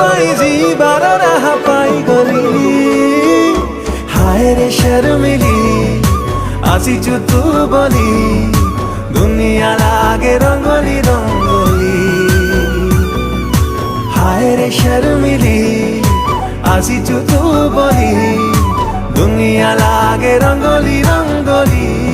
पाई जीवार राह पाई गली हाय रे शर्मिली आसीचु तू बोली दुनिया लागे रंगोली रंगोली हाय रे शर्मिली आसीचु तू बोली दुनिया लागे रंगोली रंगोली।